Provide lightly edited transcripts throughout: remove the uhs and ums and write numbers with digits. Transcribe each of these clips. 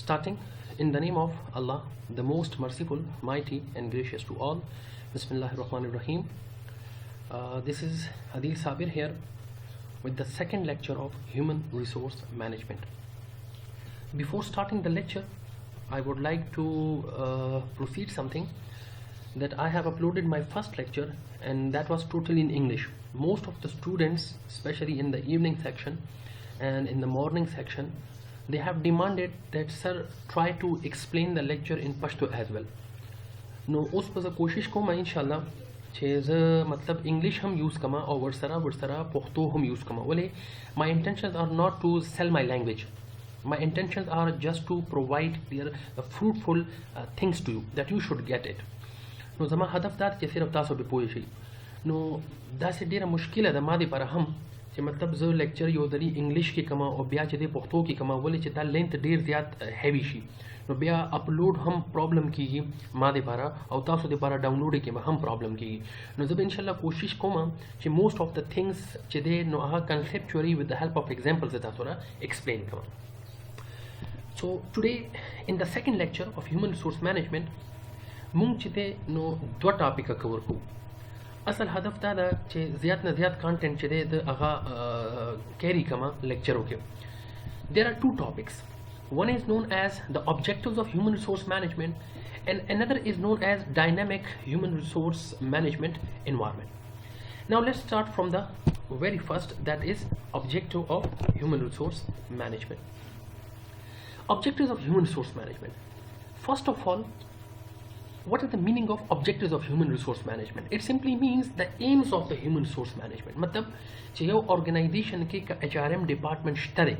Starting in the name of Allah, the most merciful, mighty and gracious to all. Bismillahir Rahmanir Rahim. This is Adil Sabir here with the second lecture of Human Resource Management. Before starting the lecture, I would like to proceed something that I have uploaded my first lecture, and that was totally in English. Most of the students, especially in the evening section and in the morning section, they have demanded that sir try to explain the lecture in Pashto as well. No, उस पर कोशिश को मैं इंशाल्लाह चीज़ मतलब English हम use कमा और वर्सरा पख्तो हम use कमा बोले. My intentions are not to sell my language. My intentions are just to provide clear, fruitful things to you that you should get it. No, زما هدف دا چې صرف تاسو به پوه شئ. نو دا سه ډیره مشکله ده ما دې پر هم چې مطلب زه لیکچر یو دلی انګلیش کې کما او بیا چې د پښتو کې کما ولې چې دا لینث ډیر زیات هیوی شي نو بیا اپلوډ هم پرابلم کیږي ما دې پر او تاسو دې پر ډاونلوډ کې هم پرابلم کیږي نو زه به ان شاء الله کوشش کوم چې موست اف د ثینګز چې دې نو هغه کنسپچوالي with the help of examples تاسو را explain کوم. So today in the second lecture of human resource management مونږ چې دې نو دوه ټاپیکه کور کوو. اصل هدف دا ده چې زیات نه زیات کانټینټ چې دی د هغه کیری کما لیکچرو کې. There are two topics. One is known as the objectives of human resource management and another is known as dynamic human resource management environment. Now let's start from the very first, that is objective of human resource management. Objectives of human resource management. First of all, what is the meaning of objectives of human resource management? It simply means the aims of the human resource management. मतलब چې یو organization کې کا HRM department شته.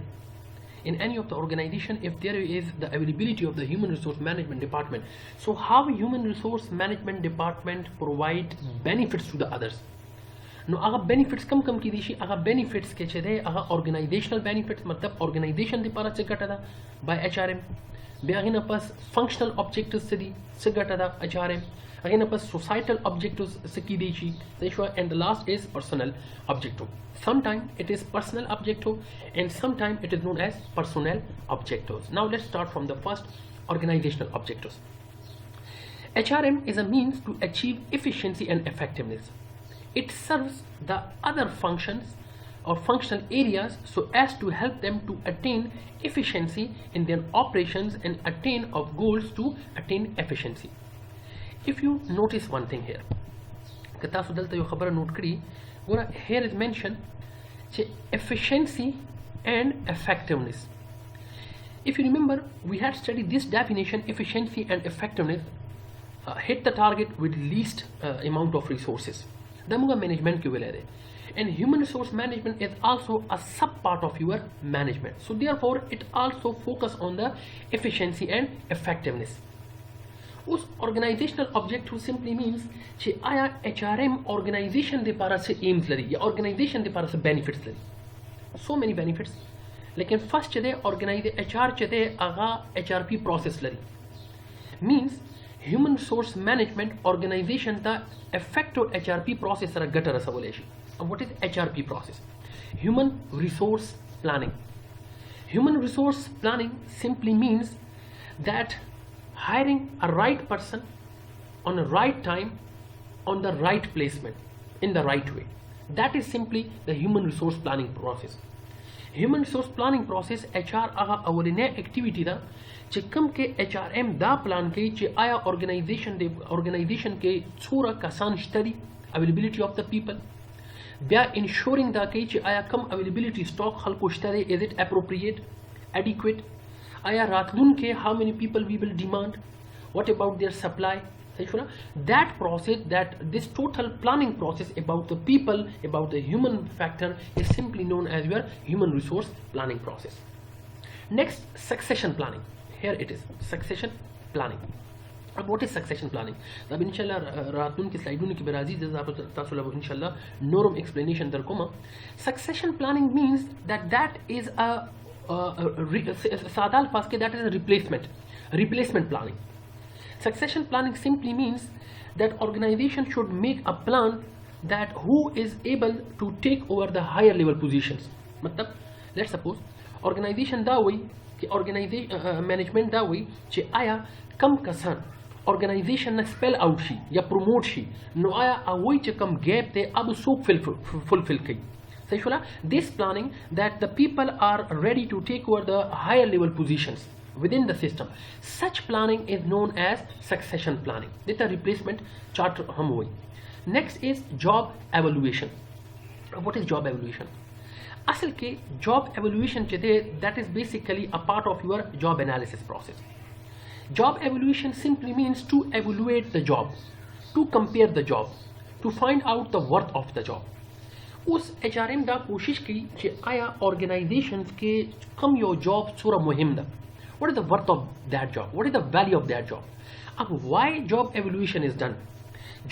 In any of the organization, if there is the availability of the human resource management department, so how human resource management department provide benefits to the others? نو هغه benefits کم کې دي شي هغه benefits کې چې دی هغه organizational benefits मतलब organization لپاره څه ګټه ده by HRM. بیا غینه پس functional objectives څه دي څه ګټه ده HRM. غینه پس societal objectives څه کې دي شي and the last is personal objective. Sometimes it is personal objective and sometimes it is known as personnel objectives. Now let's start from the first, organizational objectives. HRM is a means to achieve efficiency and effectiveness. It serves the other functions or functional areas so as to help them to attain efficiency in their operations and attain of goals to attain efficiency. If you notice one thing here, here is mentioned efficiency and effectiveness. If you remember, we had studied this definition, efficiency and effectiveness, hit the target with least amount of resources. Management and human resource management is also a sub part of your management. So therefore it also focus on the efficiency and effectiveness. उस organizational objective simply means कि आया HRM organization दे पारा से aims लरी या organization दे पारा से benefits लरी. So many benefits. लेकिन first चले HR चले आगा HRP process लरी. Means human resource management organization ता effective HRP process रा गटर रसा बोले she. And what is HRP process? Human resource planning. Human resource planning simply means that hiring a right person on the right time, on the right placement, in the right way. That is simply the human resource planning process. Human resource planning process HR aga awline activity da چې کوم کې HRM دا پلان کوي چې آیا organization کې څوره کسان شته دي availability of the people. بیا ensuring دا کوي چې آیا کم availability stock خلکو شته دي, is it appropriate, adequate. آیا راتلون کې how many people we will demand, what about their supply. That process, that this total planning process about the people, about the human factor is simply known as your human resource planning process. Next, succession planning. Here it is, succession planning. What is succession planning? अब इंशाल्लाह रातून की स्लाइडों की बराजी जैसे तासो लबो इंशाल्लाह norm explanation there coma. Succession planning means that is a सादा अल्फाज के that is a replacement planning. Succession planning simply means that organization should make a plan that who is able to take over the higher level positions. मतलब let's suppose organization da हुई कि organisation management दा हुई कि आया कम कसान organisation ने spell out she या promote she know आया अवोई च कम गैप थे अब सूप फुलफिल की सही शुला this planning that the people are ready to take over the higher level positions within the system. Such planning is known as succession planning. This is a replacement chart हम हुई. Next is job evaluation. What is job evaluation? असल के job evaluation चेते that is basically a part of your job analysis process. Job evaluation simply means to evaluate the job, to compare the job, to find out the worth of the job. उस HRM दा कोशिश की कि आया organizations के कम यो job सूरा मुहिम दा. What is the worth of that job? What is the value of that job? अब why job evaluation is done?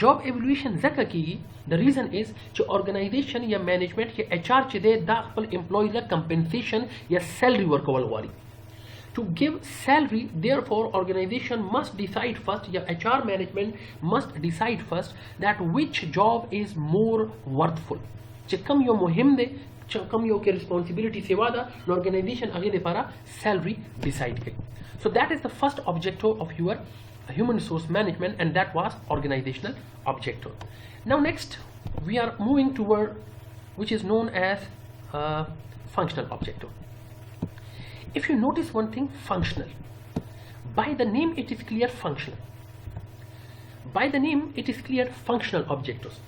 Job evaluation Zaka की the reason is कि organization या management या HR चीज़े दाखिल employees ला compensation या salary work वाली. To give salary, therefore organization must decide first या HR management must decide first that which job is more worthful. कि कम यो मुहिम दे कम यो के रिस्पॉन्सिबिलिटी से वादा ऑर्गेनाइजेशन आगे दे पारा सैलरी डिसाइड की so that is the first objective of your human resource management and that was organisational objective now next we are moving toward which is known as functional objective. If you notice one thing, functional, by the name it is clear functional, by the name it is clear functional objectives.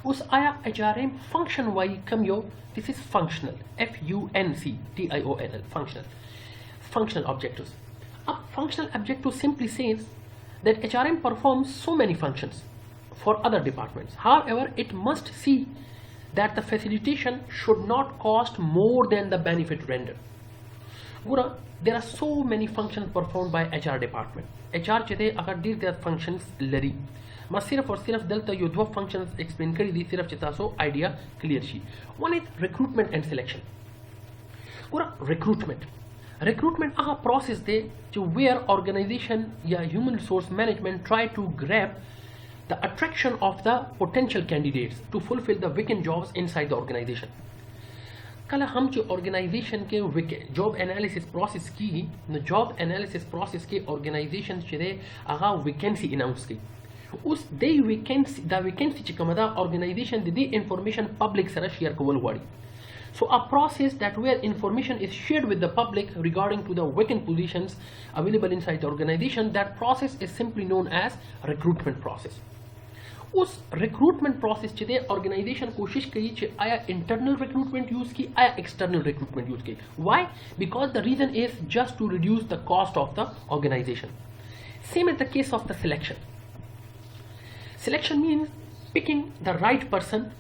उस आया HRM function why come यो this is functional functional functional objectives. अब functional objective simply says that HRM performs so many functions for other departments. However, it must see that the facilitation should not cost more than the benefit rendered. There are so many functions performed by HR department. HR चेते अगर these functions लरी मैं सिर्फ और सिर्फ दलता यो दो functions explain करी दी सिर्फ चिता सो idea clear she. One is recruitment and selection. Recruitment a process दे जो where organization या human resource management try to grab the attraction of the potential candidates to fulfill the vacant jobs inside the organization. कल हम जो organization के job analysis process की न job analysis process के organization चले आगा vacancy announce की उस दे vacancy चिकमदा organization दे information public सरा share कोवल वाड़ी. So a process that where information is shared with the public regarding to the vacant positions available inside the organization, that process is simply known as recruitment process. उस recruitment process चेते organization कोशिश करी चे आया internal recruitment use की आया external recruitment use की. Why? Because the reason is just to reduce the cost of the organization. Same is the case of the selection. Selection means picking the right person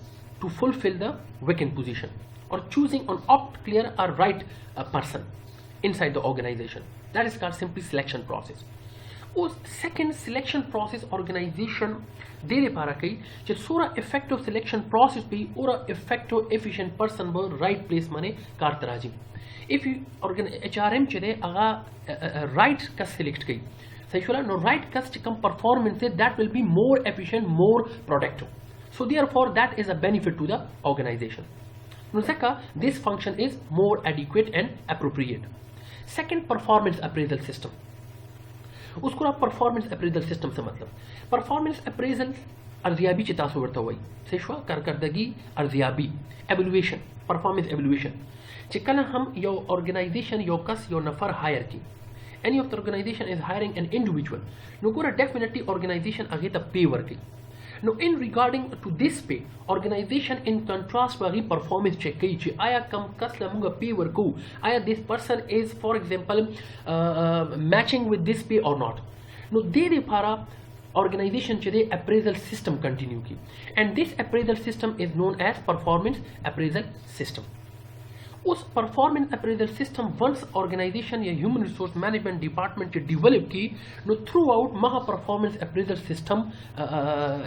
to fulfill the vacant position or choosing an opt clear or right person inside the organization. That is called simply selection process. उस second selection process organization दे दे पा रहा कि सोरा effective selection process भी और effective efficient person वो right place माने कारतराजी. If you HRM चले आगा right का select की no right cust come performance that will be more efficient, more productive. So therefore that is a benefit to the organization. This function is more adequate and appropriate. Second, performance appraisal system. उसको आप performance appraisal system से मतलब performance appraisal अर्जियाबी चितासो वर्ता हुई सेशवा कारकर्दगी अर्जियाबी evaluation performance evaluation चिकना हम यो organization यो कस यो नफर hire की. Any of the organization is hiring an individual. No, definitely organization age the pay working. Now, in regarding to this pay, organization in contrast wagi performance check kei aya kam kasla munga pay worku aya this person is for example matching with this pay or not. Now, they para organization chede appraisal system continue ki, and this appraisal system is known as performance appraisal system. उस performance appraisal system once organisation या human resource management department के develop की नो throughout महा performance appraisal system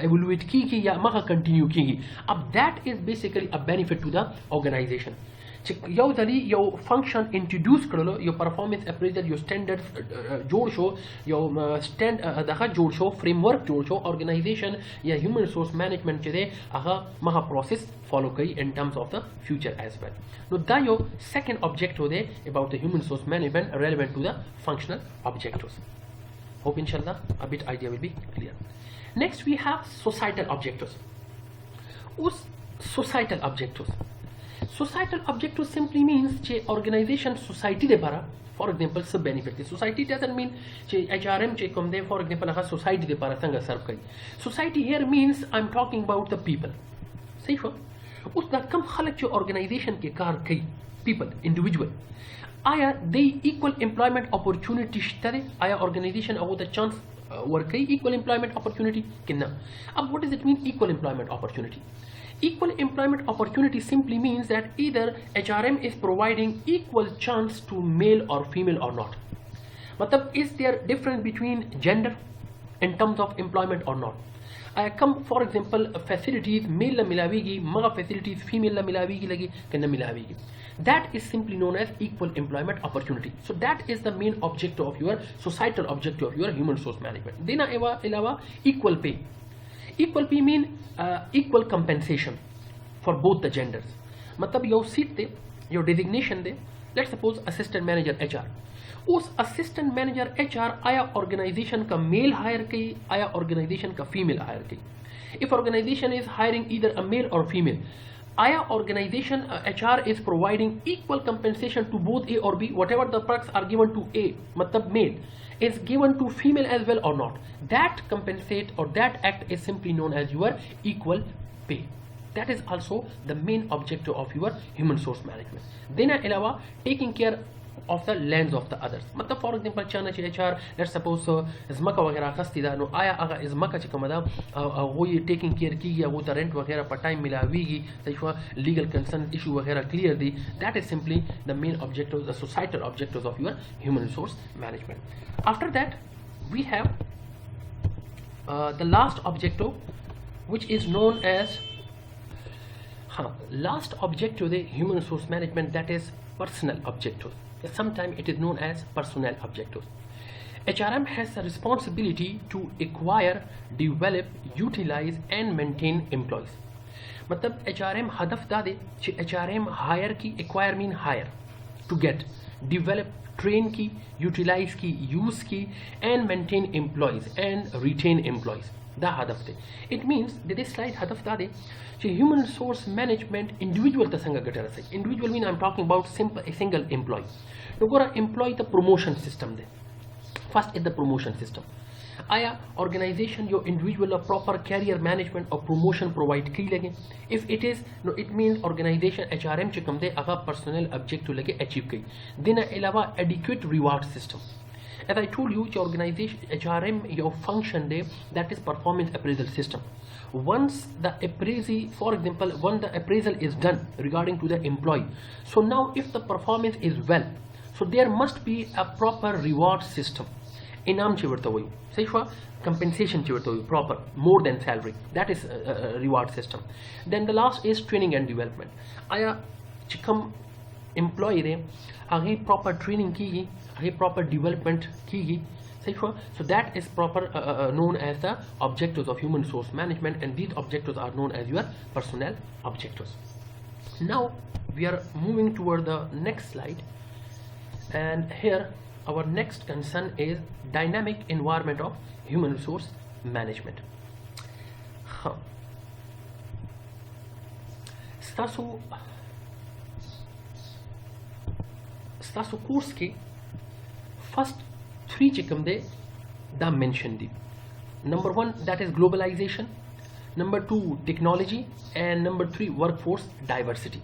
evaluate की या महा continue की अब that is basically a benefit to the organisation یو دلی یو فنکشن انټروډوس کړلو یو پرفارمنس اپریزل یو سټانډرډ جوړ شو یو سټاند دغه جوړ شو فریم ورک جوړ شو ارګنایزیشن یا هیومن ریسورس مینجمنٹ چې دی هغه مها پروسس فالو کوي ان ټرمز اف د فیوچر ایز ویل نو دا یو سیکنډ objective دی about the human resource management relevant to the functional objectives. Hope inshallah a bit idea will be clear. Next we have societal objectives. Societal objectives simply means che organization society de para for example sub benefit society doesn't mean che HRM che kom de for example aga society de para sanga serve kari society here means I'm talking about the people صحیح شو اوس دا کم خلک چې organization کې کار کوي people individual آیا د equal employment opportunity شته دی آیا organization هغه ته chance ورکوي equal employment opportunity کنه اب what does it mean equal employment opportunity equal employment opportunity simply means that either HRM is providing equal chance to male or female or not matlab is there difference between gender in terms of employment or not I come for example facilities male la milawegi maga facilities female la milawegi lagi kana milawegi that is simply known as equal employment opportunity so that is the main objective of your societal objective of your human resource management dena ilawa equal pay mean equal compensation for both the genders matlab your seat de your designation de let's suppose assistant manager HR उस assistant manager HR आया organization का male hire की आया organization का female hire की if organization is hiring either a male or female आया organization HR is providing equal compensation to both A or B whatever the perks are given to A matlab male is given to female as well or not that compensate or that act is simply known as your equal pay that is also the main objective of your human resource management then alawa taking care of the lands of the others matlab for example chana che HR let's suppose izmaka wagera khasti da no aya aga izmaka che kamada wo ye taking care kigi wo the rent wagera per time milawigi so legal consent issue wagera clear di that is simply the main objectives the societal objectives of your human resource management after that we have the last objective which is known as last objective the human resource management that is personal objective sometimes it is known as personnel objectives. HRM has the responsibility to acquire, develop, utilize and maintain employees. मतलब HRM हदफ दा दे कि HRM hire की acquire mean hire to get, develop train की, utilize की, use की and maintain employees and retain employees. Da hadaf de. It means that this slide hadaf da de कि human resource management individual ta sanga gatara sai. Individual mean I'm talking about a single employee. No gora employee the promotion system de. First is the promotion system. Aya organization your individual a proper career management or promotion provide ki lage. If it is no it means organization HRM che kam de aga personal objective lage achieve ki. Dena ilawa adequate reward system. As I told you, your organization HRM your function day that is performance appraisal system. Once the appraisal, for example, when the appraisal is done regarding to the employee, so now if the performance is well, so there must be a proper reward system. Inam chivarta hoyi, sahi compensation chivarta hoyi, proper more than salary. That is a reward system. Then the last is training and development. Aya chikam employee re agi proper training ki a proper development key so that is proper known as the objectives of human resource management and these objectives are known as your personnel objectives. Now we are moving toward the next slide and here our next concern is dynamic environment of human resource management. Stasu course ki first three chikam de da mention di. Number one that is globalization, number two technology and number three workforce diversity.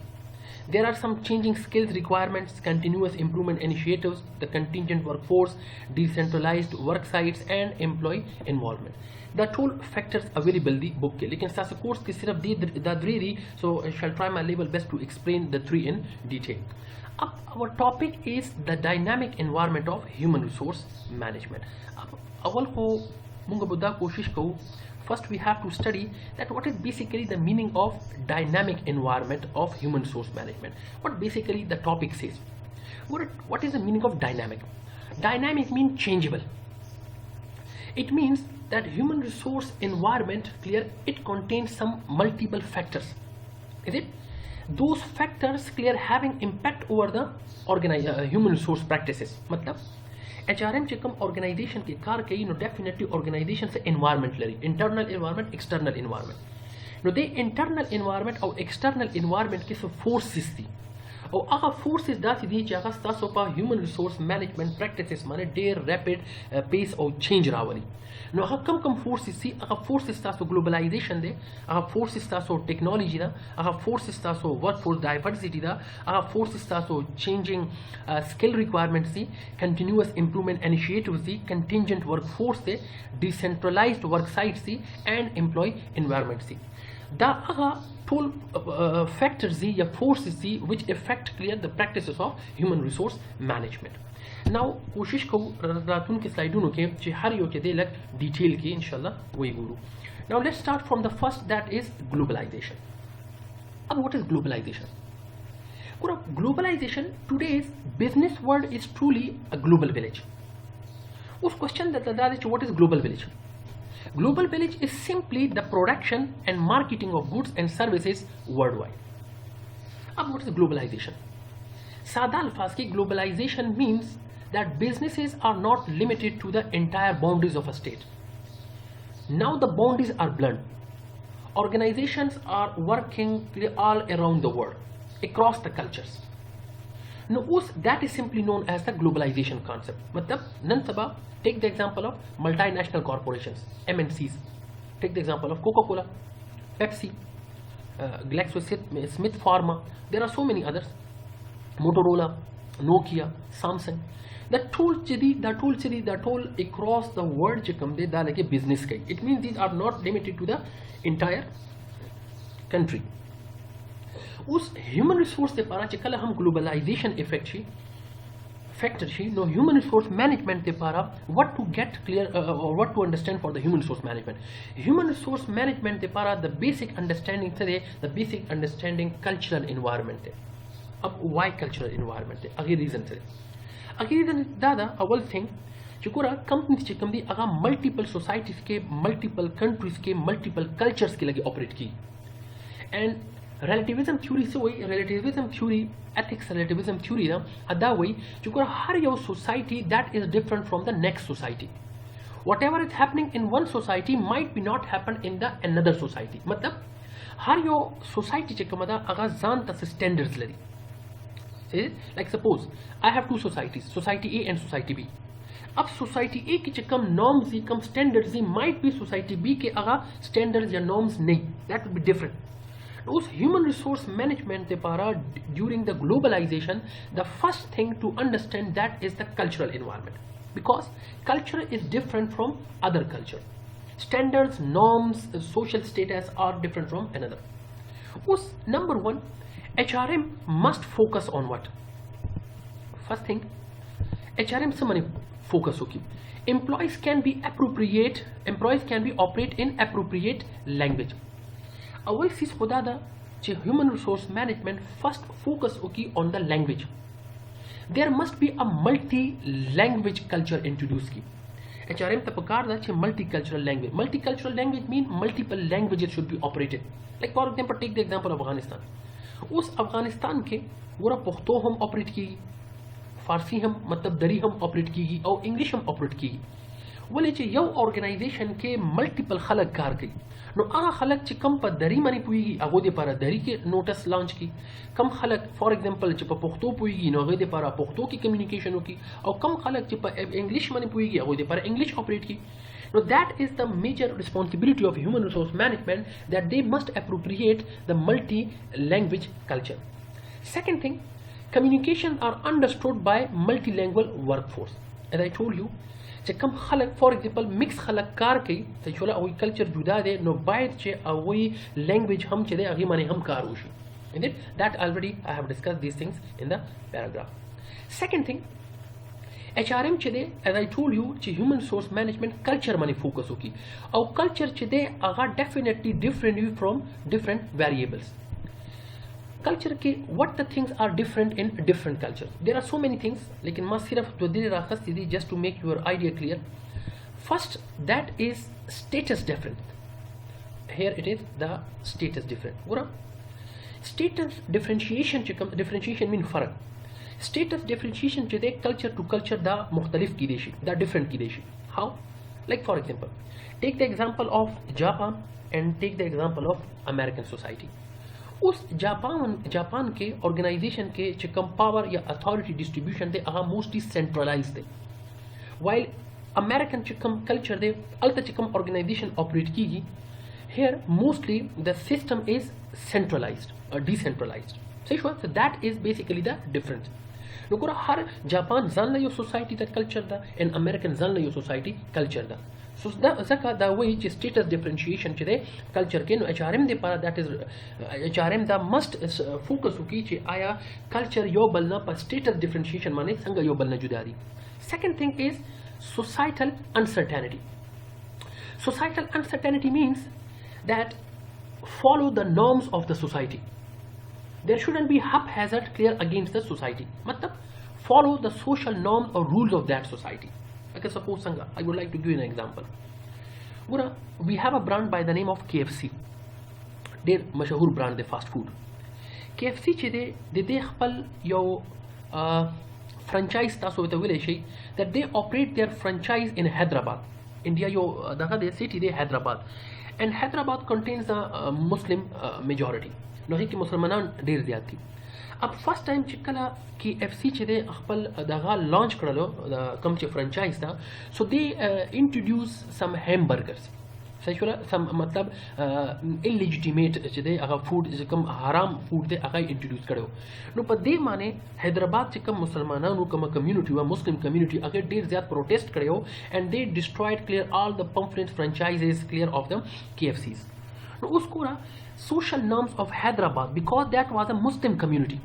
There are some changing skills requirements, continuous improvement initiatives, the contingent workforce, decentralized work sites and employee involvement. The tool factors available the book ke lekin sasa course ki sirf da three so I shall try my level best to explain the three in detail. Our topic is the dynamic environment of human resource management. अवल को मुंगा बुद्धा कोशिश को first we have to study that what is basically the meaning of dynamic environment of human resource management. What basically the topic says. What is the meaning of dynamic? Dynamic means changeable. It means that human resource environment, clear, it contains some multiple factors. Is it? Those factors, clear, having impact over the human resource practices. मतलब HRM चे कम organization के कार कई नो definitely organization से environment लरी, internal environment, external environment. नो दे internal environment और external environment के सब forces थी. और अगर forces दासी दी चाहे स्तासो पा human resource management practices माने देर rapid pace और change रावली. नो अगर कम forces थी, अगर forces तासो globalization दे, अगर forces तासो technology दा, अगर forces तासो workforce diversity दा, अगर forces तासो changing skill requirements थी, continuous improvement initiatives थी, contingent workforce थे, decentralized work sites थी, and employee environments थी. The full factors या forces which affect clear the practices of human resource management. Now कोशिश को रातुन के स्लाइडों के चे हर यो के दे लग डिटेल के इंशाल्लाह वही गुरु. Now let's start from the first, that is globalization. अब what is globalization? Globalization, today's business world is truly a global village. उस question that is what is global village? Global village is simply the production and marketing of goods and services worldwide. Now what is globalization? सादा अल्फाज की globalization means that businesses are not limited to the entire boundaries of a state. Now the boundaries are blurred. Organizations are working all around the world, across the cultures. Now that is simply known as the globalization concept. मतलब नंसबा, take the example of multinational corporations, MNCs. Take the example of Coca-Cola, Pepsi, GlaxoSmith Pharma. There are so many others. Motorola, Nokia, Samsung. The tool across the world like business. It means these are not limited to the entire country. उस human resource से पारा चिकला हम globalization effect she factor she no human resource management ते पारा what to get clear or what to understand for the human resource management. Human resource management ते पारा the basic understanding से the basic understanding cultural environment है. अब why cultural environment है? अगली reason से. अगली reason दादा अवल thing चिकोरा companies चिकम दी अगा multiple societies के multiple countries के multiple cultures के लगे operate की. And relativism theory से वही relativism theory, ethics relativism theory ना अदा वही जो हर यो society that is different from the next society. Whatever is happening in one society might be not happen in the another society. मतलब हर यो society चे कमदा अगा जान तस standards लरी. Like suppose I have two societies, society A and society B. अब society A की चे कम norms he come standards he might be society B के अगा standards या norms नहीं. That would be different. Those human resource management te para during the globalization, the first thing to understand that is the cultural environment, because culture is different from other culture. Standards, norms, social status are different from another. Number one, HRM must focus on what? First thing, HRM se mane focus hoki. Employees can be operate in appropriate language. अवल चीज खुदा दा चे human resource management first focus होगी on the language. There must be a multi-language culture introduced की. HRM तपकार दा चे multicultural language. Multicultural language mean multiple languages should be operated. Like for example, take the example of Afghanistan. उस अफगानिस्तान के वो पुख्तो हम operate की, फारसी हम मतलब दरी हम ऑपरेट की और इंग्लिश हम ऑपरेट की. बोले चे यो ऑर्गेनाइजेशन के मल्टीपल खलक कार की नो आ खलक चे कम पर दरी मनी पुईगी अगो दे पारा दरी के नोटिस लॉन्च की, कम खलक फॉर एग्जांपल चे पुख्तो पुईगी नो अगो दे पारा पुख्तो की कम्युनिकेशन होगी, और कम खलक चे इंग्लिश मनी पुईगी अगो दे पारा इंग्लिश ऑपरेट की. Now that is the major responsibility of human resource management, that they must appropriate the multi-language culture. Second thing, communication are understood by multilingual workforce. As I told you, चे कम खलक for example mix खलक car की तो छोला वही culture जुदा they know bite चे वही language हम चे दे अगी माने हम कार उशी. In it that already I have discussed these things in the paragraph. Second thing, HRM च दे as I told you च human resource management culture माने focus होगी और culture च दे आगा definitely different from different variables. Culture के what the things are different in different cultures. There are so many things लेकिन मैं सिर्फ जो दिल रखा सीधी just to make your idea clear. First, that is status different. Here it is the status different. बुरा status differentiation mean फर्क. Status differentiation च दे culture to culture दा मुख्तलिफ की देशी दा different की देशी. How? Like for example, take the example of Japan and take the example of American society. उस जापान के ऑर्गेनाइजेशन के चिकम पावर या अथॉरिटी डिस्ट्रीब्यूशन दे आहा मोस्टली सेंट्रलाइज्ड दे, वाइल अमेरिकन चिकम कल्चर दे अलता चिकम ऑर्गेनाइजेशन ऑपरेट कीगी. Here mostly the system is centralized or decentralized. सही हुआ. So that is basically the difference. नोकरा हर जापान जान लियो सोसाइटी दा कल्चर दा एंड अमेरिकन जान लियो सोसाइटी कल्चर दा. So zaka the way which status differentiation today culture के no HRM दे पारा that is HRM दा must focus होगी चे आया culture यो बलना पर status differentiation माने संग यो बलना जुदारी. Second thing is societal uncertainty. Societal uncertainty means that follow the norms of the society. There shouldn't be haphazard clear against the society. मतलब follow the social norms or rules of that society. Okay, suppose Sangha, I would like to give you an example. We have a brand by the name of KFC. Their mashahur brand, the fast food. KFC che de khpal yo franchise taso with a village that they operate their franchise in Hyderabad. India yo the city de Hyderabad. And Hyderabad contains a Muslim majority. No hi ki Muslimanan der zyad thi. अब first time चिकला कि FC चेदे खपल दगा launch करलो कम चे franchise था. सो they introduce some hamburgers सही होला सम मतलब illegitimate चेदे अगा फूड कम हराम फूड दे अगा इंट्रोड्यूस करो नो पर दे माने हैदराबाद चिकम मुसलमाना नो कम कम्युनिटी वा मुस्लिम कम्युनिटी अगर देर ज्यादा प्रोटेस्ट करो and they destroyed clear all the pamphlets franchises clear of the KFCs. नो उसको ना social norms of Hyderabad because that was a Muslim community.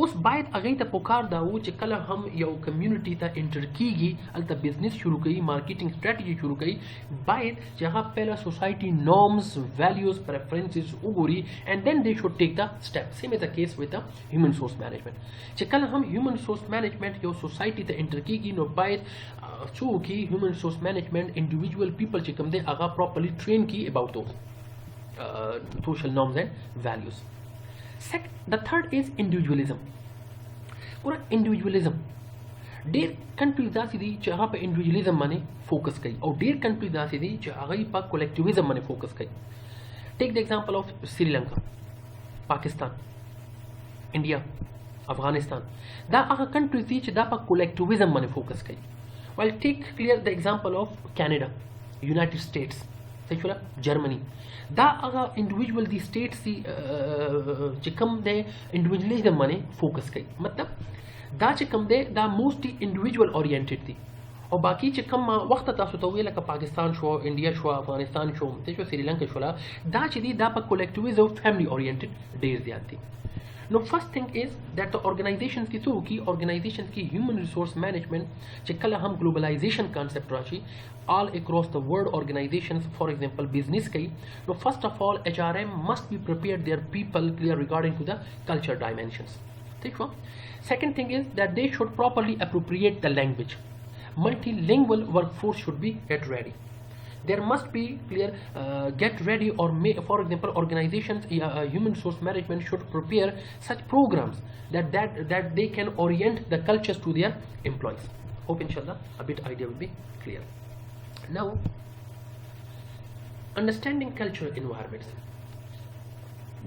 उस बात अगई ता पुकार दा वो चिकला हम यो कम्युनिटी ता इंटर कीगी अलता बिजनेस शुरू करी मार्केटिंग स्ट्रेटजी शुरू करी बात जहाँ पहला सोसाइटी नॉर्म्स वैल्यूज प्रेफरेंसेस उगोरी and then they should take the step. Same is the case with the human source management. चिकला हम ह्यूमन सोर्स मैनेजमेंट यो सोसाइटी ता इंटर कीगी नो बात चू की human source management individual people चिकम दे आगा प्रॉपर्ली ट्रेन की अबाउट दो social norms and values. The third is individualism. पूरा individualism. डेर कंट्रीज दा सीधी जहाँ पे individualism माने फोकस करी और डेर कंट्रीज दा सीधी जहाँ पर collectivism माने फोकस करी. Take the example of Sri Lanka, Pakistan, India, Afghanistan. दा आगा कंट्रीज थी जहाँ पर collectivism माने फोकस करी. While take clear the example of Canada, United States, Germany. Da aga individual the states the chikam de individualism mane focus kai matlab da chikam de da mostly individual oriented thi और बाकी चिकम वक्त तासु तो ये लका पाकिस्तान शो India शो अफगानिस्तान शो ते शो श्रीलंका शो ला दा चिदी दा पर कलेक्टिविज्म फैमिली ओरिएंटेड डेज दियाती. नो first thing is that the organisations की तो की ऑर्गेनाइजेशंस की ह्यूमन रिसोर्स मैनेजमेंट चिकला हम ग्लोबलाइजेशन कांसेप्ट राशि all across the world organizations, for example business kai. No, first of all HRM must be prepared their people clear regarding to the culture dimensions. Second thing is that they should properly appropriate the language. Multilingual workforce should be get ready. There must be clear get ready or for example organizations human resource management should prepare such programs that they can orient the cultures to their employees. Hope inshallah a bit idea will be clear. Now, understanding cultural environments.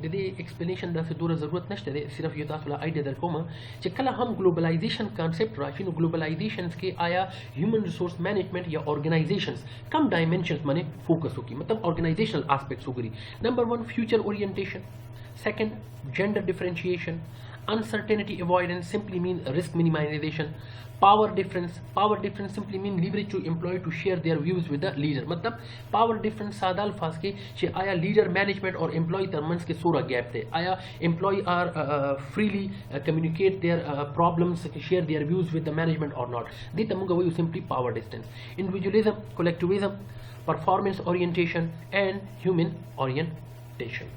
The explanation दा से दूर ज़रूरत नश्ते दे सिर्फ ये तासुला idea दर coma चिकला हम globalisation concept राशिनो ग्लोबलाइजेशंस के आया human resource management या ऑर्गेनाइजेशंस कम डायमेंशंस माने फोकस होगी मतलब ऑर्गेनाइजेशनल एस्पेक्ट्स होगी. Number 1 future orientation, second gender differentiation, Uncertainty avoidance simply means risk minimization. Power difference simply mean leverage to employee to share their views with the leader. मतलब power difference सादा अल्फाज के शे आया leader management और employee terms के सोरा gap थे आया employee are freely communicate their problems, share their views with the management or not. दे तमुगा वही simply power distance. Individualism, collectivism, performance orientation and human orientation.